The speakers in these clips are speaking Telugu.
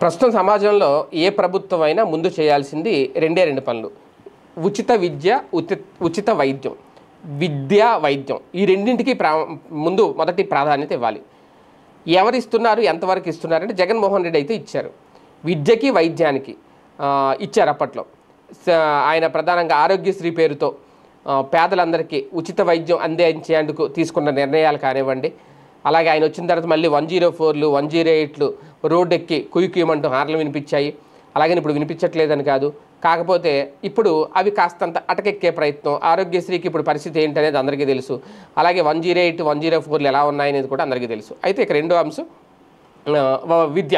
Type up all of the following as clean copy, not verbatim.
ప్రస్తుతం సమాజంలో ఏ ప్రభుత్వం అయినా ముందు చేయాల్సింది రెండే రెండు పనులు. ఉచిత విద్య, ఉచిత వైద్యం. విద్య, వైద్యం ఈ రెండింటికి ముందు మొదటి ప్రాధాన్యత ఇవ్వాలి. ఎవరిస్తున్నారు, ఎంతవరకు ఇస్తున్నారంటే జగన్మోహన్ రెడ్డి అయితే ఇచ్చారు. విద్యకి, వైద్యానికి ఇచ్చారు. అప్పట్లో ఆయన ప్రధానంగా ఆరోగ్యశ్రీ పేరుతో పేదలందరికీ ఉచిత వైద్యం అందించేందుకు తీసుకున్న నిర్ణయాలు కానివ్వండి, అలాగే ఆయన వచ్చిన తర్వాత మళ్ళీ 104లు 108లు రోడ్డు ఎక్కి కుయ్యమంటూ హార్లు వినిపించాయి. అలాగే ఇప్పుడు వినిపించట్లేదని కాదు, కాకపోతే ఇప్పుడు అవి కాస్తంత అటకెక్కే ప్రయత్నం. ఆరోగ్యశ్రీకి ఇప్పుడు పరిస్థితి ఏంటనేది అందరికీ తెలుసు. అలాగే 108, 104లు ఎలా ఉన్నాయనేది కూడా అందరికీ తెలుసు. అయితే ఇక రెండో అంశం విద్య.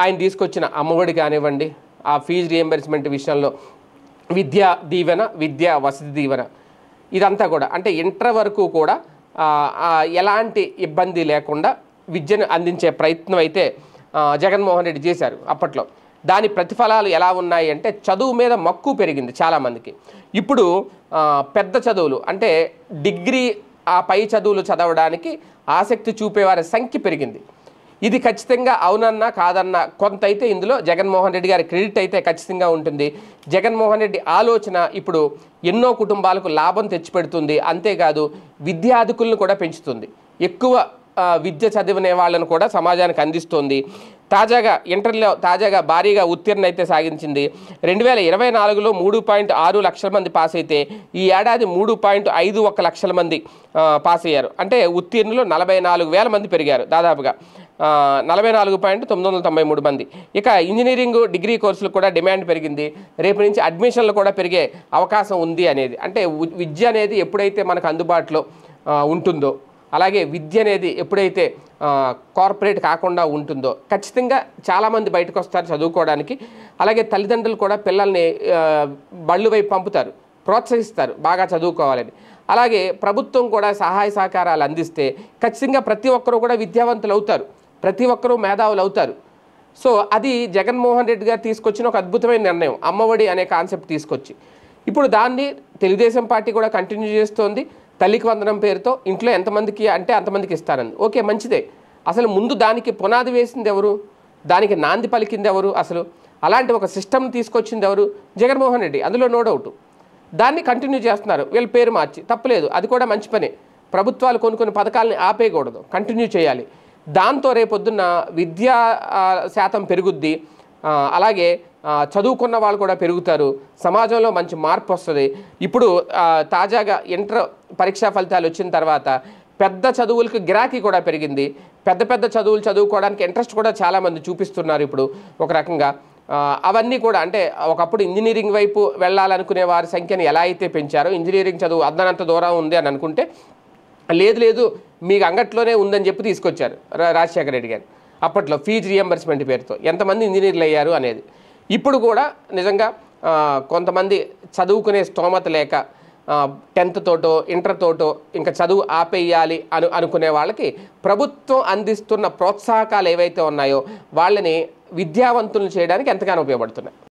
ఆయన తీసుకొచ్చిన అమ్మఒడి కానివ్వండి, ఆ ఫీజు రియంబర్స్మెంట్ విషయంలో విద్యా దీవెన, విద్యా వసతి దీవెన, ఇదంతా కూడా అంటే ఇంటర్ వరకు కూడా ఎలాంటి ఇబ్బంది లేకుండా విద్యను అందించే ప్రయత్నం అయితే జగన్మోహన్ రెడ్డి చేశారు అప్పట్లో. దాని ప్రతిఫలాలు ఎలా ఉన్నాయి అంటే చదువు మీద మక్కువ పెరిగింది చాలామందికి. ఇప్పుడు పెద్ద చదువులు అంటే డిగ్రీ, ఆ పై చదువులు చదవడానికి ఆసక్తి చూపేవారి సంఖ్య పెరిగింది. ఇది ఖచ్చితంగా అవునన్నా కాదన్నా కొంత అయితే ఇందులో జగన్మోహన్ రెడ్డి గారి క్రెడిట్ అయితే ఖచ్చితంగా ఉంటుంది. జగన్మోహన్ రెడ్డి ఆలోచన ఇప్పుడు ఎన్నో కుటుంబాలకు లాభం తెచ్చిపెడుతుంది. అంతేకాదు విద్యార్థులను కూడా పెంచుతుంది. ఎక్కువ విద్య చదివిన వాళ్ళను కూడా సమాజానికి అందిస్తుంది. తాజాగా ఇంటర్లో భారీగా ఉత్తీర్ణ అయితే సాగించింది. 2024లో 3.6 లక్షల మంది పాస్ అయితే ఈ ఏడాది 3.51 లక్షల మంది పాస్ అయ్యారు. అంటే ఉత్తీర్ణులు 44,000 మంది పెరిగారు, దాదాపుగా 44,993 మంది. ఇక ఇంజనీరింగ్, డిగ్రీ కోర్సులకు కూడా డిమాండ్ పెరిగింది. రేపు నుంచి అడ్మిషన్లు కూడా పెరిగే అవకాశం ఉంది అనేది. అంటే విద్య అనేది ఎప్పుడైతే మనకు అందుబాటులో ఉంటుందో, అలాగే విద్య అనేది ఎప్పుడైతే కార్పొరేట్ కాకుండా ఉంటుందో ఖచ్చితంగా చాలామంది బయటకు వస్తారు చదువుకోవడానికి. అలాగే తల్లిదండ్రులు కూడా పిల్లల్ని బళ్ళు వైపు పంపుతారు, ప్రోత్సహిస్తారు బాగా చదువుకోవాలని. అలాగే ప్రభుత్వం కూడా సహాయ సహకారాలు అందిస్తే ఖచ్చితంగా ప్రతి ఒక్కరూ కూడా విద్యావంతులు అవుతారు, ప్రతి ఒక్కరూ మేధావులు అవుతారు. సో అది జగన్మోహన్ రెడ్డి గారు తీసుకొచ్చిన ఒక అద్భుతమైన నిర్ణయం, అమ్మఒడి అనే కాన్సెప్ట్ తీసుకొచ్చి. ఇప్పుడు దాన్ని తెలుగుదేశం పార్టీ కూడా కంటిన్యూ చేస్తోంది. తల్లికి వందనం పేరుతో ఇంట్లో ఎంతమందికి అంటే అంతమందికి ఇస్తారని. ఓకే, మంచిదే. అసలు ముందు దానికి పునాది వేసింది ఎవరు, దానికి నాంది పలికింది ఎవరు, అసలు అలాంటి ఒక సిస్టమ్ తీసుకొచ్చింది ఎవరు? జగన్మోహన్ రెడ్డి, అందులో నో డౌట్. దాన్ని కంటిన్యూ చేస్తున్నారు, వీళ్ళ పేరు మార్చి. తప్పలేదు, అది కూడా మంచి పనే. ప్రభుత్వాలు కొన్ని పథకాలని ఆపేయకూడదు, కంటిన్యూ చేయాలి. దాంతో రేపొద్దున్న విద్యా శాతం పెరుగుద్ది. అలాగే చదువుకున్న వాళ్ళు కూడా పెరుగుతారు, సమాజంలో మంచి మార్పు వస్తుంది. ఇప్పుడు తాజాగా ఇంటర్ పరీక్షా ఫలితాలు వచ్చిన తర్వాత పెద్ద చదువులకు గిరాకీ కూడా పెరిగింది. పెద్ద చదువులు చదువుకోవడానికి ఇంట్రెస్ట్ కూడా చాలామంది చూపిస్తున్నారు ఇప్పుడు ఒక రకంగా. అవన్నీ కూడా అంటే ఒకప్పుడు ఇంజనీరింగ్ వైపు వెళ్ళాలనుకునే వారి సంఖ్యను ఎలా అయితే పెంచారో, ఇంజనీరింగ్ చదువు అద్దనంత దూరం ఉంది అని అనుకుంటే లేదు మీకు అంగట్లోనే ఉందని చెప్పి తీసుకొచ్చారు రాజశేఖర రెడ్డి గారు అప్పట్లో ఫీజు రియంబర్స్మెంట్ పేరుతో. ఎంతమంది ఇంజనీర్లు అయ్యారు అనేది. ఇప్పుడు కూడా నిజంగా కొంతమంది చదువుకునే స్తోమత లేక 10th తోటో ఇంటర్ తోటో ఇంకా చదువు ఆపేయాలి అనుకునే వాళ్ళకి ప్రభుత్వం అందిస్తున్న ప్రోత్సాహకాలు ఏవైతే ఉన్నాయో వాళ్ళని విద్యావంతులను చేయడానికి ఎంతగానో ఉపయోగపడుతున్నాయి.